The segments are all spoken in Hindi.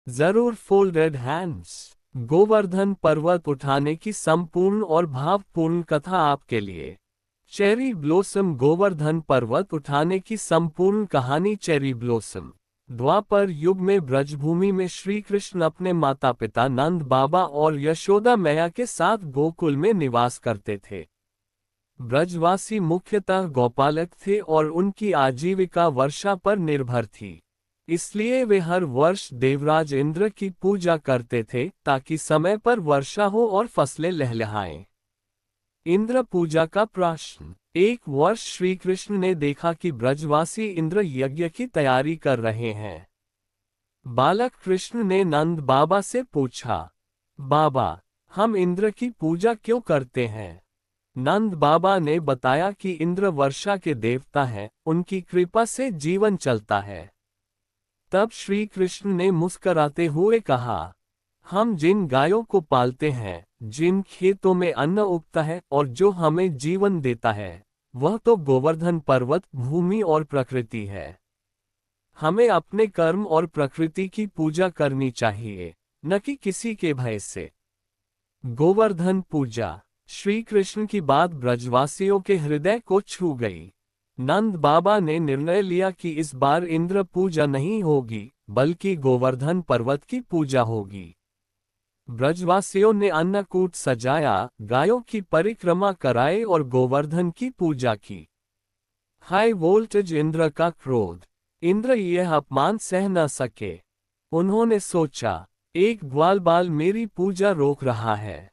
जरूर फोल्डेड हैंड्स। गोवर्धन पर्वत उठाने की संपूर्ण और भावपूर्ण कथा आपके लिए। Cherry blossom. गोवर्धन पर्वत उठाने की संपूर्ण कहानी। Cherry blossom. द्वापर युग में ब्रजभूमि में श्री कृष्ण अपने माता पिता नंद बाबा और यशोदा मैया के साथ गोकुल में निवास करते थे। ब्रजवासी मुख्यतः गौपालक थे और उनकी आजीविका वर्षा पर निर्भर थी। इसलिए वे हर वर्ष देवराज इंद्र की पूजा करते थे ताकि समय पर वर्षा हो और फसलें लहलहाएं। इंद्र पूजा का प्रश्न। एक वर्ष श्री कृष्ण ने देखा कि ब्रजवासी इंद्र यज्ञ की तैयारी कर रहे हैं। बालक कृष्ण ने नंद बाबा से पूछा, बाबा, हम इंद्र की पूजा क्यों करते हैं? नंद बाबा ने बताया कि इंद्र वर्षा के देवता हैं, उनकी कृपा से जीवन चलता है। तब श्री कृष्ण ने मुस्कराते हुए कहा, हम जिन गायों को पालते हैं, जिन खेतों में अन्न उगता है और जो हमें जीवन देता है, वह तो गोवर्धन पर्वत, भूमि और प्रकृति है। हमें अपने कर्म और प्रकृति की पूजा करनी चाहिए, न कि किसी के भय से। गोवर्धन पूजा। श्री कृष्ण की बात ब्रजवासियों के हृदय को छू गई। नंद बाबा ने निर्णय लिया कि इस बार इंद्र पूजा नहीं होगी, बल्कि गोवर्धन पर्वत की पूजा होगी। ब्रजवासियों ने अन्नकूट सजाया, गायों की परिक्रमा कराई और गोवर्धन की पूजा की। High voltage. इंद्र का क्रोध। इंद्र यह अपमान सह न सके। उन्होंने सोचा, एक ग्वालबाल मेरी पूजा रोक रहा है।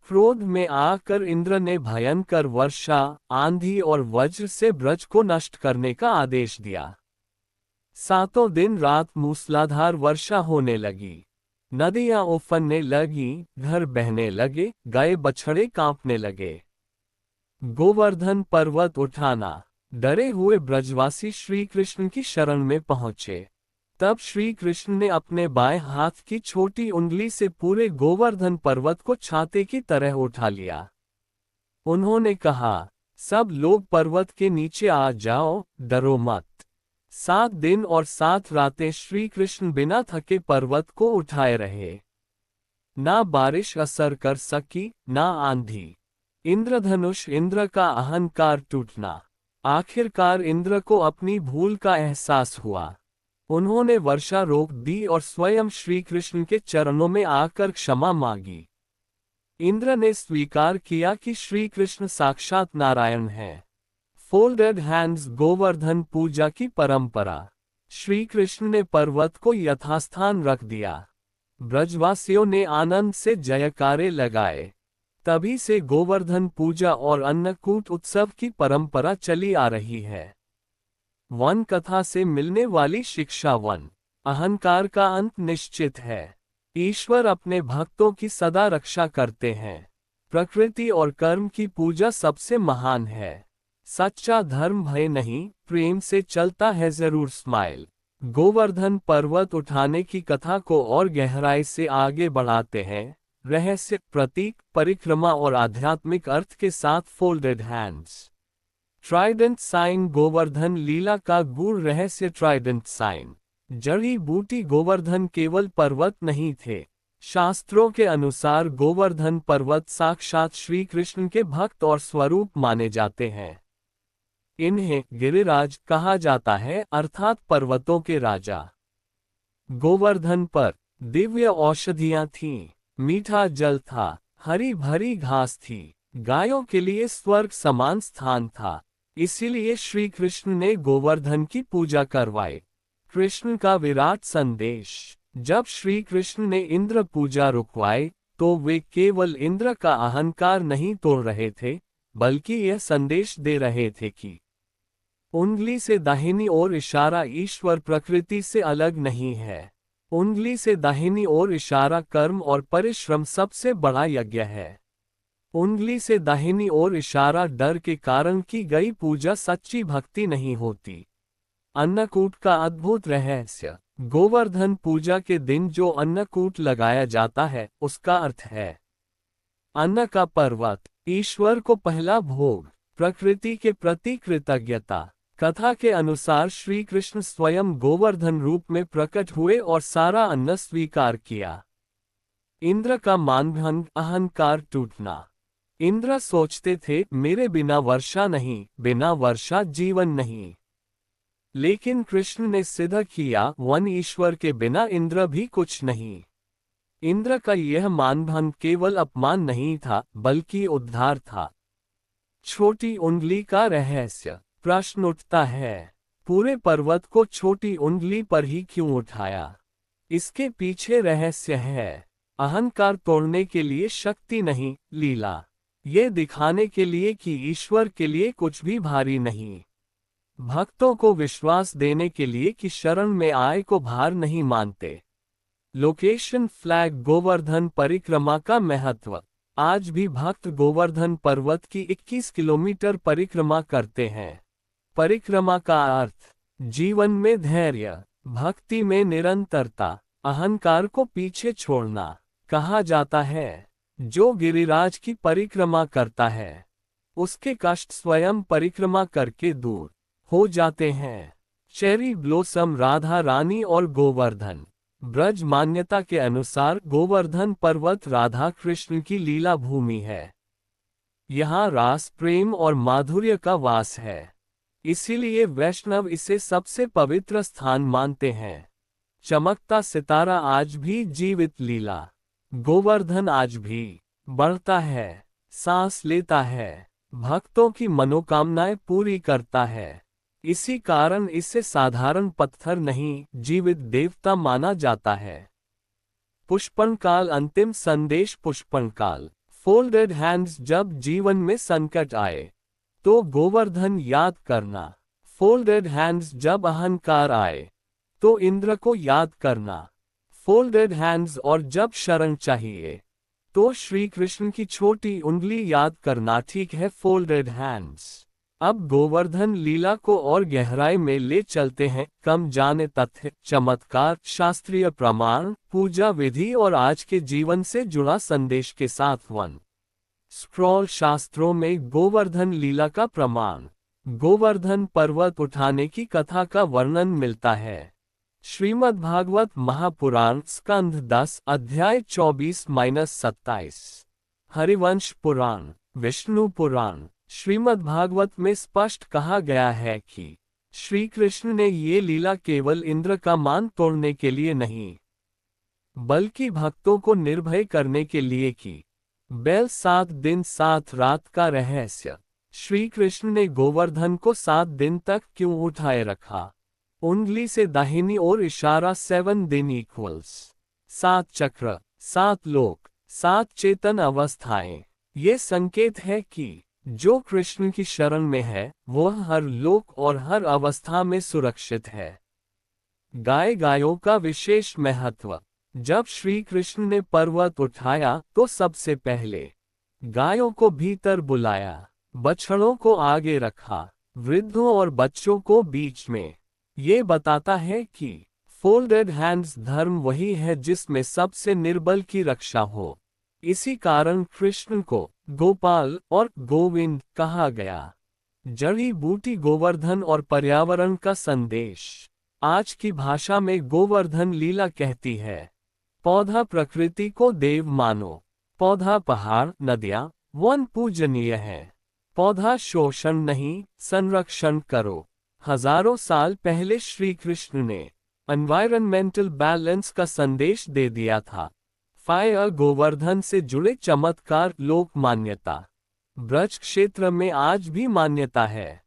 क्रोध में आकर इंद्र ने भयंकर वर्षा, आंधी और वज्र से ब्रज को नष्ट करने का आदेश दिया। 7 दिन रात मूसलाधार वर्षा होने लगी। नदियां उफनने लगीं, घर बहने लगे, गाय बछड़े कांपने लगे। गोवर्धन पर्वत उठाना। डरे हुए ब्रजवासी श्री कृष्ण की शरण में पहुंचे। तब श्री कृष्ण ने अपने बाएं हाथ की छोटी उंगली से पूरे गोवर्धन पर्वत को छाते की तरह उठा लिया। उन्होंने कहा, सब लोग पर्वत के नीचे आ जाओ, डरो मत। 7 दिन और 7 रातें श्री कृष्ण बिना थके पर्वत को उठाए रहे। ना बारिश असर कर सकी, ना आंधी। इंद्रधनुष। इंद्र का अहंकार टूटना। आखिरकार इंद्र को अपनी भूल का एहसास हुआ। उन्होंने वर्षा रोक दी और स्वयं श्री कृष्ण के चरणों में आकर क्षमा मांगी। इंद्र ने स्वीकार किया कि श्री कृष्ण साक्षात नारायण हैं। Folded hands. गोवर्धन पूजा की परंपरा। श्री कृष्ण ने पर्वत को यथास्थान रख दिया। ब्रजवासियों ने आनंद से जयकारे लगाए। तभी से गोवर्धन पूजा और अन्नकूट उत्सव की परंपरा चली आ रही है। वन कथा से मिलने वाली शिक्षा। 1। अहंकार का अंत निश्चित है। ईश्वर अपने भक्तों की सदा रक्षा करते हैं। प्रकृति और कर्म की पूजा सबसे महान है। सच्चा धर्म भय नहीं, प्रेम से चलता है जरूर स्माइल। गोवर्धन पर्वत उठाने की कथा को और गहराई से आगे बढ़ाते हैं, रहस्य, प्रतीक, परिक्रमा और आध्यात्मिक अर्थ के साथ। Folded hands. Trident sign. Govardhan लीला का गूढ़ रहस्य। Trident sign. जड़ी बूटी। गोवर्धन केवल पर्वत नहीं थे। शास्त्रों के अनुसार गोवर्धन पर्वत साक्षात श्री कृष्ण के भक्त और स्वरूप माने जाते हैं। इन्हें गिरिराज कहा जाता है, अर्थात पर्वतों के राजा। गोवर्धन पर दिव्य औषधियां थीं, मीठा जल था, हरी भरी घास थी, गायों के लिए स्वर्ग समान स्थान था। इसीलिए श्री कृष्ण ने गोवर्धन की पूजा करवाई। कृष्ण का विराट संदेश। जब श्री कृष्ण ने इंद्र पूजा रुकवाई, तो वे केवल इंद्र का अहंकार नहीं तोड़ रहे थे, बल्कि यह संदेश दे रहे थे कि उंगली से दाहिनी ओर इशारा ईश्वर प्रकृति से अलग नहीं है। उंगली से दाहिनी ओर इशारा कर्म और परिश्रम सबसे बड़ा यज्ञ है। उंगली से दाहिनी ओर इशारा डर के कारण की गई पूजा सच्ची भक्ति नहीं होती। अन्नकूट का अद्भुत रहस्य। गोवर्धन पूजा के दिन जो अन्नकूट लगाया जाता है, उसका अर्थ है अन्न का पर्वत, ईश्वर को पहला भोग, प्रकृति के प्रति कृतज्ञता। कथा के अनुसार श्री कृष्ण स्वयं गोवर्धन रूप में प्रकट हुए और सारा अन्न स्वीकार किया। इंद्र का मानभंग, अहंकार टूटना। इंद्र सोचते थे मेरे बिना वर्षा नहीं, बिना वर्षा जीवन नहीं। लेकिन कृष्ण ने सिद्ध किया वन ईश्वर के बिना इंद्र भी कुछ नहीं। इंद्र का यह मानभंग केवल अपमान नहीं था बल्कि उद्धार था। छोटी उंगली का रहस्य। प्रश्न उठता है, पूरे पर्वत को छोटी उंगली पर ही क्यों उठाया? इसके पीछे रहस्य है अहंकार तोड़ने के लिए शक्ति नहीं, लीला। ये दिखाने के लिए कि ईश्वर के लिए कुछ भी भारी नहीं। भक्तों को विश्वास देने के लिए कि शरण में आए को भार नहीं मानते। लोकेशन फ्लैग गोवर्धन परिक्रमा का महत्व। आज भी भक्त गोवर्धन पर्वत की 21 किलोमीटर परिक्रमा करते हैं। परिक्रमा का अर्थ जीवन में धैर्य, भक्ति में निरंतरता, अहंकार को पीछे छोड़ना। कहा जाता है जो गिरिराज की परिक्रमा करता है उसके कष्ट स्वयं परिक्रमा करके दूर हो जाते हैं। चेरी ब्लॉसम, राधा रानी और गोवर्धन। ब्रज मान्यता के अनुसार गोवर्धन पर्वत राधा कृष्ण की लीला भूमि है। यहाँ रास, प्रेम और माधुर्य का वास है। इसीलिए वैष्णव इसे सबसे पवित्र स्थान मानते हैं। चमकता सितारा आज भी जीवित लीला। गोवर्धन आज भी बढ़ता है, सांस लेता है, भक्तों की मनोकामनाएं पूरी करता है। इसी कारण इसे साधारण पत्थर नहीं, जीवित देवता माना जाता है। पुष्पनकाल, अंतिम संदेश। पुष्पनकाल, फोल्डेड हैंड्स। जब जीवन में संकट आए तो गोवर्धन याद करना। Folded hands. जब अहंकार आए तो इंद्र को याद करना। Folded hands. और जब शरण चाहिए तो श्री कृष्ण की छोटी उंगली याद करना। ठीक है, फोल्डेड हैंड्स। अब गोवर्धन लीला को और गहराई में ले चलते हैं। कम जाने तथ्य, चमत्कार, शास्त्रीय प्रमाण, पूजा विधि और आज के जीवन से जुड़ा संदेश के साथ वन स्क्रॉल। शास्त्रों में गोवर्धन लीला का प्रमाण। गोवर्धन पर्वत उठाने की कथा का वर्णन मिलता है। श्रीमद् भागवत महापुराण स्कंध 10 अध्याय 24-27। हरिवंश पुराण, विष्णु पुराण। श्रीमद् भागवत में स्पष्ट कहा गया है कि श्री कृष्ण ने ये लीला केवल इंद्र का मान तोड़ने के लिए नहीं बल्कि भक्तों को निर्भय करने के लिए की। बैल 7 दिन 7 रात का रहस्य। श्री कृष्ण ने गोवर्धन को 7 दिन तक क्यों उठाए रखा? उंगली से दाहिनी ओर इशारा। 7 दिन इक्वल्स 7 चक्र, 7 लोक, 7 चेतन अवस्थाएं। ये संकेत है कि जो कृष्ण की शरण में है वह हर लोक और हर अवस्था में सुरक्षित है। गायों का विशेष महत्व। जब श्री कृष्ण ने पर्वत उठाया तो सबसे पहले गायों को भीतर बुलाया, बछड़ों को आगे रखा, वृद्धों और बच्चों को बीच में। ये बताता है कि फोल्डेड हैंड्स धर्म वही है जिसमें सबसे निर्बल की रक्षा हो। इसी कारण कृष्ण को गोपाल और गोविंद कहा गया। जड़ी बूटी गोवर्धन और पर्यावरण का संदेश। आज की भाषा में गोवर्धन लीला कहती है, पौधा प्रकृति को देव मानो। पौधा पहाड़, नदियां, वन पूजनीय है। पौधा शोषण नहीं, संरक्षण करो। हजारों साल पहले श्री कृष्ण ने एनवायरनमेंटल बैलेंस का संदेश दे दिया था। फायर गोवर्धन से जुड़े चमत्कार। लोक मान्यता। ब्रज क्षेत्र में आज भी मान्यता है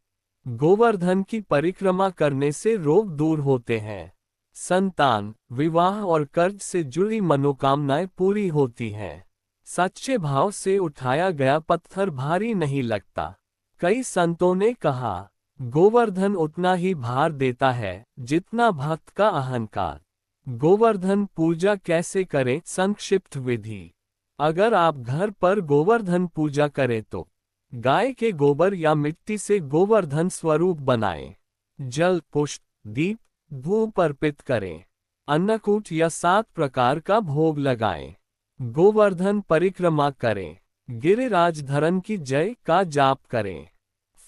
गोवर्धन की परिक्रमा करने से रोग दूर होते हैं। संतान, विवाह और कर्ज से जुड़ी मनोकामनाएं पूरी होती हैं। सच्चे भाव से उठाया गया पत्थर भारी नहीं लगता। कई संतों ने कहा गोवर्धन उतना ही भार देता है जितना भक्त का अहंकार। गोवर्धन पूजा कैसे करें? संक्षिप्त विधि। अगर आप घर पर गोवर्धन पूजा करें तो गाय के गोबर या मिट्टी से गोवर्धन स्वरूप बनाएं। जल, पुष्प, दीप, धूप अर्पित करें। अन्नकूट या 7 प्रकार का भोग लगाएं। गोवर्धन परिक्रमा करें। गिरिराज धरन की जय का जाप करें।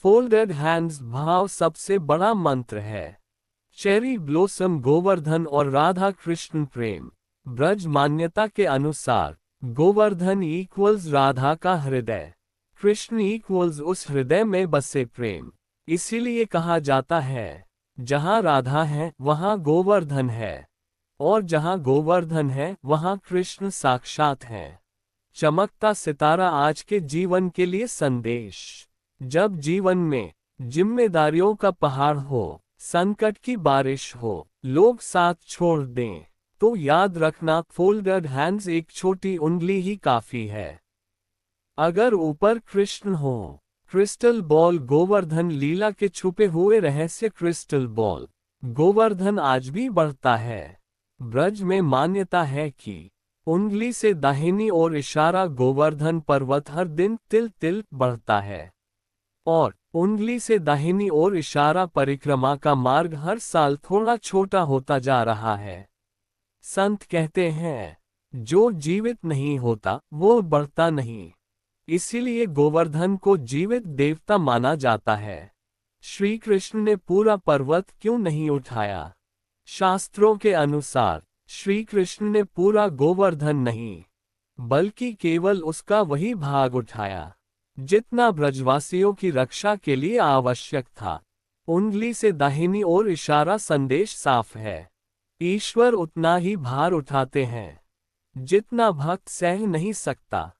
फोल्डेड हैंड्स भाव सबसे बड़ा मंत्र है। चेरी ब्लॉसम गोवर्धन और राधा कृष्ण प्रेम। ब्रज मान्यता के अनुसार गोवर्धन इक्वल्स राधा का हृदय, कृष्ण इक्वल्स उस हृदय में बसे प्रेम। इसीलिए कहा जाता है, जहां राधा है वहां गोवर्धन है, और जहां गोवर्धन है वहां कृष्ण साक्षात है। चमकता सितारा आज के जीवन के लिए संदेश। जब जीवन में जिम्मेदारियों का पहाड़ हो, संकट की बारिश हो, लोग साथ छोड़ दें, तो याद रखना फोल्डेड हैंड्स एक छोटी उंगली ही काफी है। अगर ऊपर कृष्ण हो, क्रिस्टल बॉल गोवर्धन लीला के छुपे हुए रहस्य क्रिस्टल बॉल गोवर्धन आज भी बढ़ता है। ब्रज में मान्यता है कि उंगली से दाहिनी ओर इशारा गोवर्धन पर्वत हर दिन तिल तिल बढ़ता है, और उंगली से दाहिनी ओर इशारा परिक्रमा का मार्ग हर साल थोड़ा छोटा होता जा रहा है। संत कहते हैं, जो जीवित नहीं होता वो बढ़ता नहीं। इसीलिए गोवर्धन को जीवित देवता माना जाता है। श्री कृष्ण ने पूरा पर्वत क्यों नहीं उठाया? शास्त्रों के अनुसार श्री कृष्ण ने पूरा गोवर्धन नहीं, बल्कि केवल उसका वही भाग उठाया जितना ब्रजवासियों की रक्षा के लिए आवश्यक था। उंगली से दाहिनी ओर इशारा संदेश साफ है। ईश्वर उतना ही भार उठाते हैं जितना भक्त सह नहीं सकता।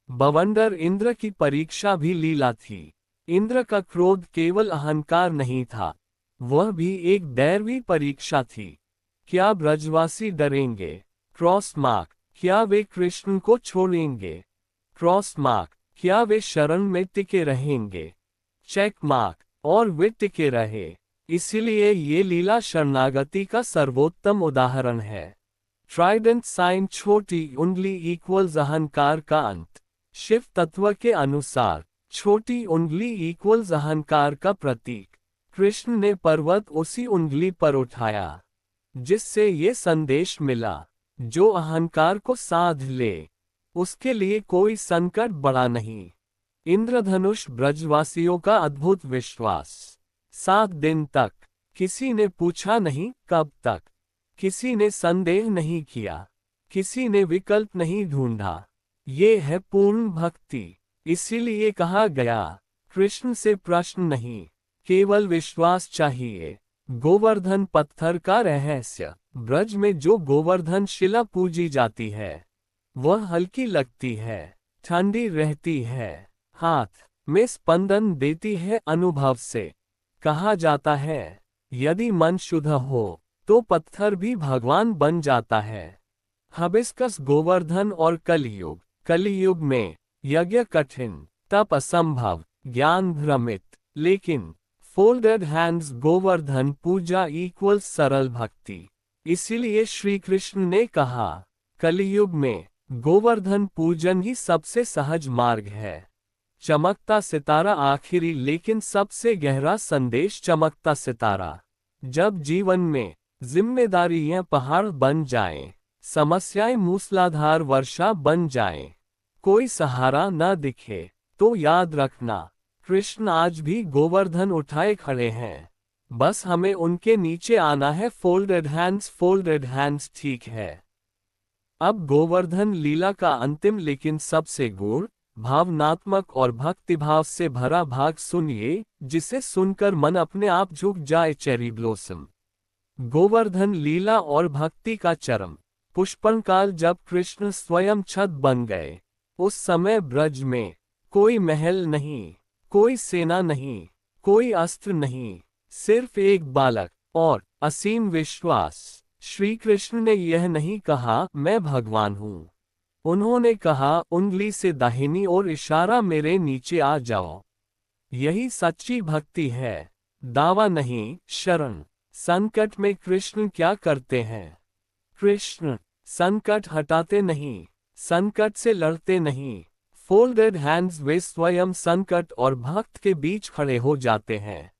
बवंडर इंद्र की परीक्षा भी लीला थी। इंद्र का क्रोध केवल अहंकार नहीं था, वह भी एक दैवी परीक्षा थी। क्या ब्रजवासी डरेंगे? Cross mark. क्या वे कृष्ण को छोड़ेंगे? Cross mark. क्या वे शरण में टिके रहेंगे? Check mark. और वे टिके रहे। इसलिए ये लीला शरणागति का सर्वोत्तम उदाहरण है। ट्राइडेंट साइन छोटी उंगली इक्वल्स अहंकार का अंत। शिव तत्व के अनुसार छोटी उंगली इक्वल्स अहंकार का प्रतीक। कृष्ण ने पर्वत उसी उंगली पर उठाया, जिससे ये संदेश मिला, जो अहंकार को साध ले उसके लिए कोई संकट बड़ा नहीं। इंद्रधनुष ब्रजवासियों का अद्भुत विश्वास। 7 दिन तक किसी ने पूछा नहीं कब तक, किसी ने संदेह नहीं किया, किसी ने विकल्प नहीं ढूंढा। ये है पूर्ण भक्ति। इसीलिए कहा गया, कृष्ण से प्रश्न नहीं, केवल विश्वास चाहिए। गोवर्धन पत्थर का रहस्य। ब्रज में जो गोवर्धन शिला पूजी जाती है, वह हल्की लगती है, ठंडी रहती है, हाथ में स्पंदन देती है अनुभव से। कहा जाता है, यदि मन शुद्ध हो तो पत्थर भी भगवान बन जाता है। हबिस्कस गोवर्धन और कलियुग। कलियुग में यज्ञ कठिन, तप असंभव, ज्ञान भ्रमित, लेकिन फोल्डेड हैंड्स गोवर्धन पूजा इक्वल्स सरल भक्ति। इसीलिए श्री कृष्ण ने कहा, कलियुग में गोवर्धन पूजन ही सबसे सहज मार्ग है। चमकता सितारा आखिरी लेकिन सबसे गहरा संदेश। चमकता सितारा। जब जीवन में जिम्मेदारियां पहाड़ बन जाएं, समस्याएं मूसलाधार वर्षा बन जाएं, कोई सहारा न दिखे, तो याद रखना, कृष्ण आज भी गोवर्धन उठाए खड़े हैं। बस हमें उनके नीचे आना है। फोल्डेड हैंड्स ठीक है। अब गोवर्धन लीला का अंतिम लेकिन सबसे गूढ़, भावनात्मक और भक्तिभाव से भरा भाग सुनिए, जिसे सुनकर मन अपने आप झुक जाए। Cherry blossom. गोवर्धन लीला और भक्ति का चरम। पुष्पनकाल। जब कृष्ण स्वयं छत बन गए, उस समय ब्रज में कोई महल नहीं, कोई सेना नहीं, कोई अस्त्र नहीं, सिर्फ एक बालक और असीम विश्वास। श्री कृष्ण ने यह नहीं कहा, मैं भगवान हूँ। उन्होंने कहा, उंगली से दाहिनी ओर इशारा, मेरे नीचे आ जाओ। यही सच्ची भक्ति है, दावा नहीं, शरण। संकट में कृष्ण क्या करते हैं? कृष्ण संकट हटाते नहीं, संकट से लड़ते नहीं। Folded hands. वे स्वयं संकट और भक्त के बीच खड़े हो जाते हैं,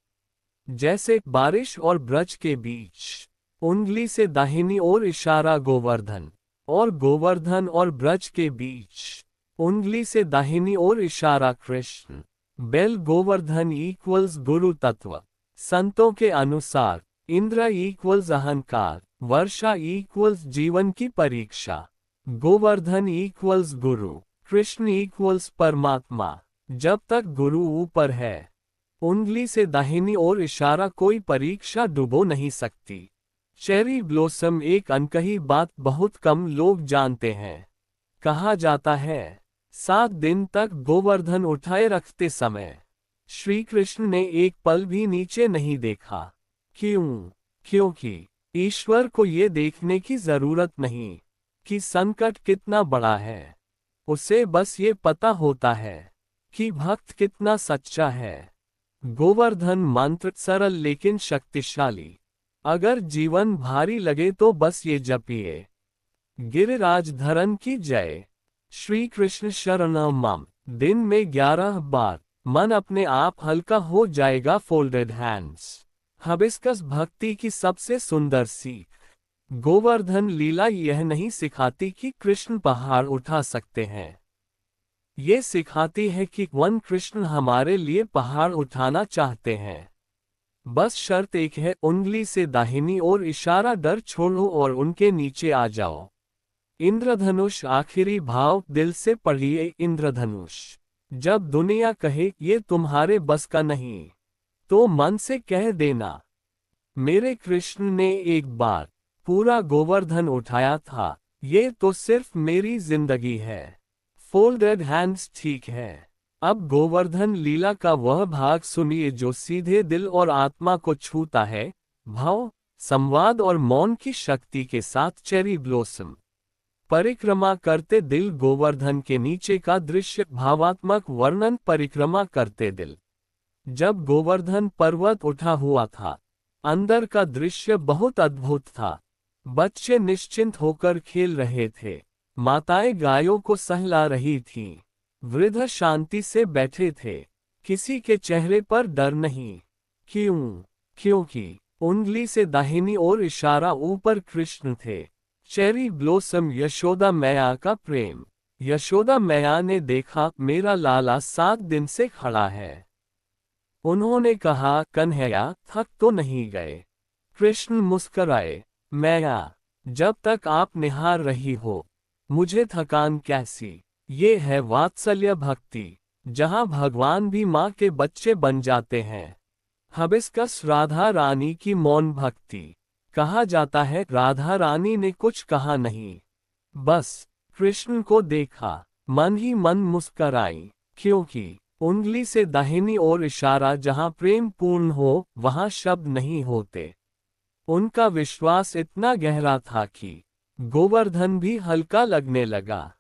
जैसे बारिश और ब्रज के बीच। उंगली से दाहिनी ओर इशारा गोवर्धन, और गोवर्धन और ब्रज के बीच उंगली से दाहिनी ओर इशारा कृष्ण। बेल गोवर्धन इक्वल्स गुरु तत्व। संतों के अनुसार इंद्र इक्वल्स अहंकार, वर्षा इक्वल्स जीवन की परीक्षा, गोवर्धन इक्वल्स गुरु, कृष्ण इक्वल्स परमात्मा। जब तक गुरु ऊपर है, उंगली से दाहिनी ओर इशारा कोई परीक्षा डुबो नहीं सकती। चेरी ब्लॉसम एक अनकही बात बहुत कम लोग जानते हैं। कहा जाता है 7 दिन तक गोवर्धन उठाए रखते समय श्री कृष्ण ने एक पल भी नीचे नहीं देखा। क्यों? क्योंकि ईश्वर को ये देखने की जरूरत नहीं कि संकट कितना बड़ा है। उसे बस ये पता होता है कि भक्त कितना सच्चा है। गोवर्धन मंत्र सरल लेकिन शक्तिशाली। अगर जीवन भारी लगे तो बस ये जपिए, गिरिराज धरन की जय, श्री कृष्ण शरणम मम। दिन में 11 बार मन अपने आप हल्का हो जाएगा। Folded hands. हबिस्कस भक्ति की सबसे सुंदर सीख। गोवर्धन लीला यह नहीं सिखाती कि कृष्ण पहाड़ उठा सकते हैं। ये सिखाती है कि वन कृष्ण हमारे लिए पहाड़ उठाना चाहते हैं। बस शर्त एक है, उंगली से दाहिनी ओर इशारा, डर छोड़ो और उनके नीचे आ जाओ। इंद्रधनुष आखिरी भाव दिल से पढ़िए। इंद्रधनुष। जब दुनिया कहे ये तुम्हारे बस का नहीं, तो मन से कह देना, मेरे कृष्ण ने एक बार पूरा गोवर्धन उठाया था, ये तो सिर्फ मेरी जिंदगी है। Folded hands. ठीक है, अब गोवर्धन लीला का वह भाग सुनिए जो सीधे दिल और आत्मा को छूता है। भाव, संवाद और मौन की शक्ति के साथ चेरी ब्लॉसम। परिक्रमा करते दिल। गोवर्धन के नीचे का दृश्य। भावात्मक वर्णन। परिक्रमा करते दिल। जब गोवर्धन पर्वत उठा हुआ था, अंदर का दृश्य बहुत अद्भुत था। बच्चे निश्चिंत होकर खेल रहे थे, माताएं गायों को सहला रही थीं, वृद्ध शांति से बैठे थे, किसी के चेहरे पर डर नहीं। क्यों? क्योंकि उंगली से दाहिनी ओर इशारा ऊपर कृष्ण थे। Cherry blossom. यशोदा मैया का प्रेम। यशोदा मैया ने देखा मेरा लाला 7 दिन से खड़ा है। उन्होंने कहा, कन्हैया थक तो नहीं गए? कृष्ण मुस्कराए, मैया, जब तक आप निहार रही हो, मुझे थकान कैसी? ये है वात्सल्य भक्ति, जहां भगवान भी माँ के बच्चे बन जाते हैं। हबिस्कस। राधा रानी की मौन भक्ति। कहा जाता है राधा रानी ने कुछ कहा नहीं, बस कृष्ण को देखा, मन ही मन मुस्कराई, क्योंकि उंगली से दाहिनी ओर इशारा, जहां प्रेम पूर्ण हो वहां शब्द नहीं होते। उनका विश्वास इतना गहरा था कि गोवर्धन भी हल्का लगने लगा।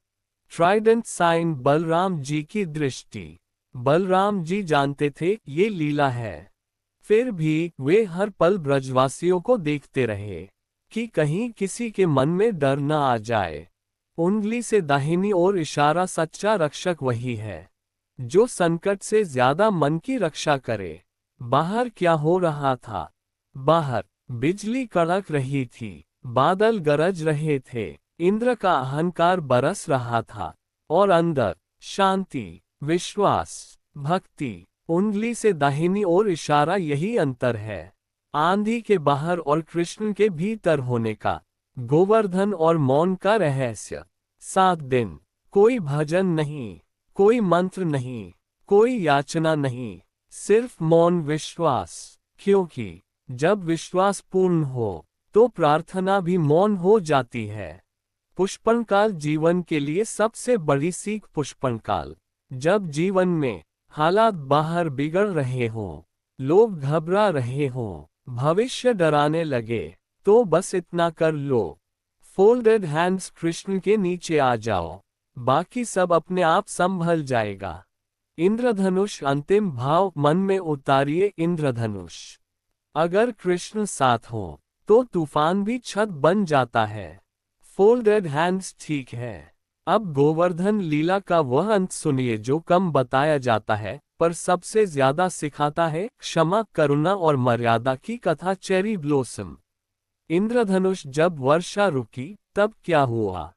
Trident sign. बलराम जी की दृष्टि। बलराम जी जानते थे ये लीला है, फिर भी वे हर पल ब्रजवासियों को देखते रहे कि कहीं किसी के मन में डर न आ जाए। उंगली से दाहिनी ओर इशारा। सच्चा रक्षक वही है जो संकट से ज्यादा मन की रक्षा करे। बाहर क्या हो रहा था? बाहर बिजली कड़क रही थी, बादल गरज रहे थे, इंद्र का अहंकार बरस रहा था, और अंदर शांति, विश्वास, भक्ति। उंगली से दाहिनी ओर इशारा, यही अंतर है आंधी के बाहर और कृष्ण के भीतर होने का। गोवर्धन और मौन का रहस्य। 7 दिन कोई भजन नहीं, कोई मंत्र नहीं, कोई याचना नहीं, सिर्फ मौन विश्वास। क्योंकि जब विश्वास पूर्ण हो तो प्रार्थना भी मौन हो जाती है। पुष्पनकाल। जीवन के लिए सबसे बड़ी सीख। पुष्पनकाल। जब जीवन में हालात बाहर बिगड़ रहे हों, लोग घबरा रहे हों, भविष्य डराने लगे, तो बस इतना कर लो, फोल्डेड हैंड्स, कृष्ण के नीचे आ जाओ, बाकी सब अपने आप संभल जाएगा। इंद्रधनुष। अंतिम भाव। मन में उतारिए इंद्रधनुष। अगर कृष्ण साथ हो तो तूफान भी छत बन जाता है। Folded hands. ठीक है, अब गोवर्धन लीला का वह अंत सुनिए जो कम बताया जाता है पर सबसे ज्यादा सिखाता है। क्षमा, करुणा और मर्यादा की कथा। Cherry blossom. इंद्रधनुष। जब वर्षा रुकी तब क्या हुआ?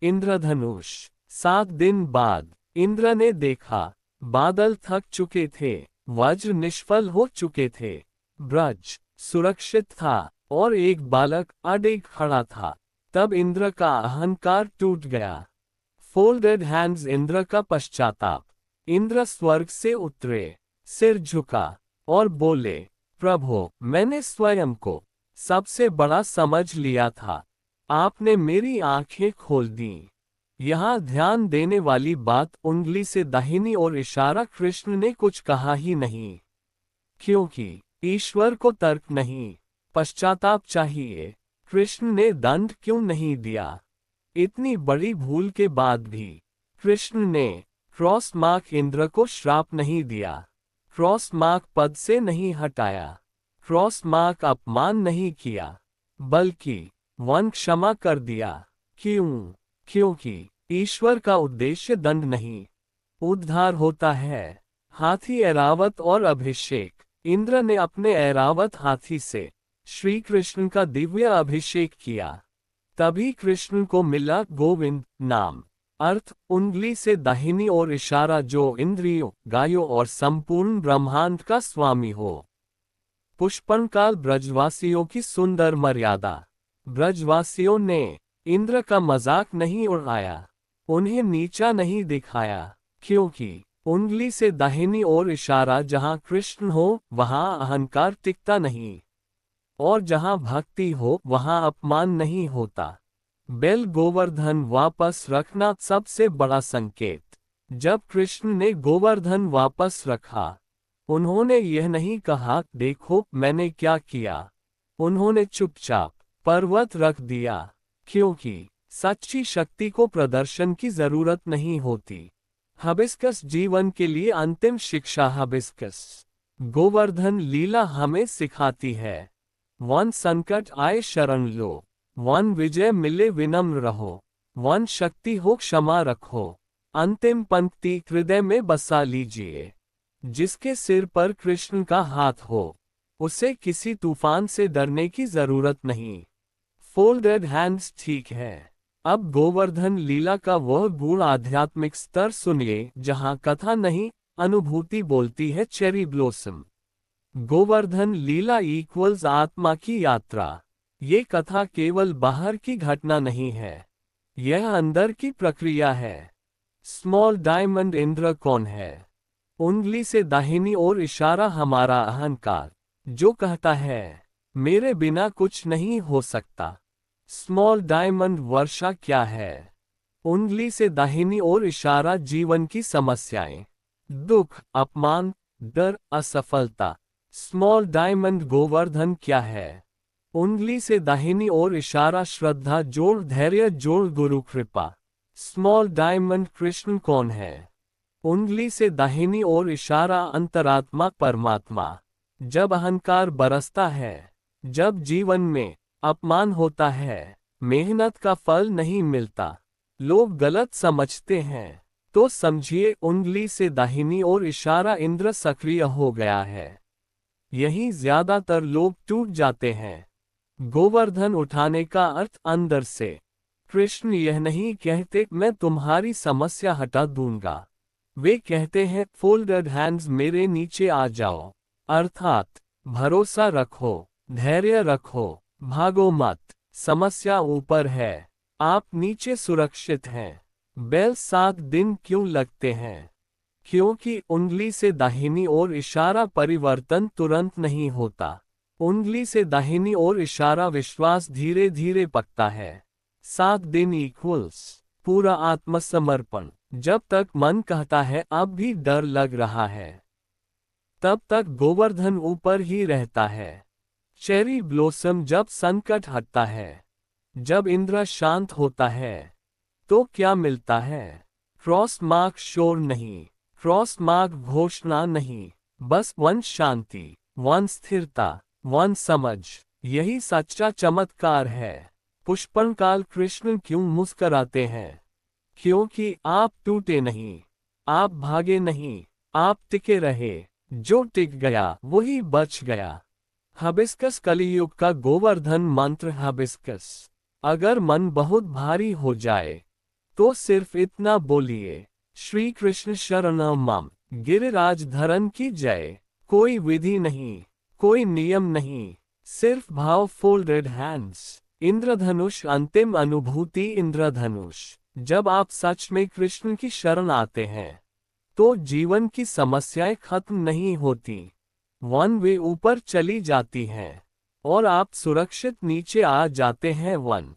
इंद्रधनुष। 7 दिन बाद इंद्र ने देखा बादल थक चुके थे, वज्र निष्फल हो चुके थे, ब्रज सुरक्षित था और एक बालक अडिग खड़ा था। तब इंद्र का अहंकार टूट गया। फोल्डेड हैंड्स इंद्र का पश्चाताप। इंद्र स्वर्ग से उतरे, सिर झुका और बोले, प्रभु, मैंने स्वयं को सबसे बड़ा समझ लिया था, आपने मेरी आंखें खोल दी। यहाँ ध्यान देने वाली बात, उंगली से दाहिनी ओर इशारा कृष्ण ने कुछ कहा ही नहीं, क्योंकि ईश्वर को तर्क नहीं, पश्चाताप चाहिए। कृष्ण ने दंड क्यों नहीं दिया? इतनी बड़ी भूल के बाद भी कृष्ण ने क्रॉस मार्क इंद्र को श्राप नहीं दिया, क्रॉस मार्क पद से नहीं हटाया, क्रॉस मार्क अपमान नहीं किया, बल्कि वन क्षमा कर दिया। क्यों? क्योंकि ईश्वर का उद्देश्य दंड नहीं, उद्धार होता है। हाथी ऐरावत और अभिषेक। इंद्र ने अपने ऐरावत हाथी से श्री कृष्ण का दिव्य अभिषेक किया। तभी कृष्ण को मिला गोविंद नाम। अर्थ, उंगली से दाहिनी ओर इशारा जो इंद्रियों, गायों और संपूर्ण ब्रह्मांड का स्वामी हो। पुष्पनकाल ब्रजवासियों की सुंदर मर्यादा। ब्रजवासियों ने इंद्र का मजाक नहीं उड़ाया, उन्हें नीचा नहीं दिखाया, क्योंकि उंगली से दाहिनी ओर इशारा जहां कृष्ण हो वहां अहंकार टिकता नहीं, और जहां भक्ति हो वहां अपमान नहीं होता। बेल गोवर्धन वापस रखना सबसे बड़ा संकेत। जब कृष्ण ने गोवर्धन वापस रखा, उन्होंने यह नहीं कहा, देखो मैंने क्या किया। उन्होंने चुपचाप पर्वत रख दिया, क्योंकि सच्ची शक्ति को प्रदर्शन की जरूरत नहीं होती। हबिस्कस जीवन के लिए अंतिम शिक्षा। हबिस्कस गोवर्धन लीला हमें सिखाती है, वन संकट आए शरण लो, वन विजय मिले विनम्र रहो, वन शक्ति हो क्षमा रखो। अंतिम पंक्ति हृदय में बसा लीजिए। जिसके सिर पर कृष्ण का हाथ हो, उसे किसी तूफान से डरने की जरूरत नहीं। फोल्डेड हैंड्स ठीक है। अब गोवर्धन लीला का वह गूढ़ आध्यात्मिक स्तर सुनिए जहां कथा नहीं, अनुभूति बोलती है। Cherry blossom. गोवर्धन लीला इक्वल्स आत्मा की यात्रा। ये कथा केवल बाहर की घटना नहीं है, यह अंदर की प्रक्रिया है। स्मॉल डायमंड इंद्र कौन है? उंगली से दाहिनी ओर इशारा हमारा अहंकार, जो कहता है मेरे बिना कुछ नहीं हो सकता। स्मॉल डायमंड वर्षा क्या है? उंगली से दाहिनी ओर इशारा जीवन की समस्याएं, दुख, अपमान, डर, असफलता। स्मॉल डायमंड गोवर्धन क्या है? उंगली से दाहिनी ओर इशारा श्रद्धा जोड़, धैर्य जोड़, गुरु कृपा। स्मॉल डायमंड कृष्ण कौन है? उंगली से दाहिनी ओर इशारा अंतरात्मा, परमात्मा। जब अहंकार बरसता है, जब जीवन में अपमान होता है, मेहनत का फल नहीं मिलता, लोग गलत समझते हैं, तो समझिए उंगली से दाहिनी ओर इशारा इंद्र सक्रिय हो गया है। यही ज्यादातर लोग टूट जाते हैं। गोवर्धन उठाने का अर्थ अंदर से। कृष्ण यह नहीं कहते मैं तुम्हारी समस्या हटा दूंगा, वे कहते हैं फोल्डेड हैंड्स मेरे नीचे आ जाओ। अर्थात भरोसा रखो, धैर्य रखो, भागो मत। समस्या ऊपर है, आप नीचे सुरक्षित हैं। बेल 7 दिन क्यों लगते हैं? क्योंकि उंगली से दाहिनी ओर इशारा परिवर्तन तुरंत नहीं होता। उंगली से दाहिनी ओर इशारा विश्वास धीरे धीरे पकता है। 7 दिन इक्वल्स पूरा आत्मसमर्पण। जब तक मन कहता है अब भी डर लग रहा है, तब तक गोवर्धन ऊपर ही रहता है। चेरी ब्लॉसम जब संकट हटता है, जब इंद्र शांत होता है, तो क्या मिलता है? क्रॉस मार्क शोर नहीं, क्रॉस मार्क घोषणा नहीं, बस वन शांति, वन स्थिरता, वन समझ। यही सच्चा चमत्कार है। पुष्पनकाल कृष्ण क्यों मुस्कराते हैं? क्योंकि आप टूटे नहीं, आप भागे नहीं, आप टिके रहे। जो टिक गया वही बच गया। हबिस्कस कलियुग का गोवर्धन मंत्र। हबिस्कस। अगर मन बहुत भारी हो जाए, तो सिर्फ इतना बोलिए, श्री कृष्ण शरणम मम। गिरिराज धरन की जय। कोई विधि नहीं, कोई नियम नहीं, सिर्फ भाव। Folded hands. इंद्रधनुष अंतिम अनुभूति। इंद्रधनुष। जब आप सच में कृष्ण की शरण आते हैं तो जीवन की समस्याएं खत्म नहीं होती, वन वे ऊपर चली जाती हैं और आप सुरक्षित नीचे आ जाते हैं। वन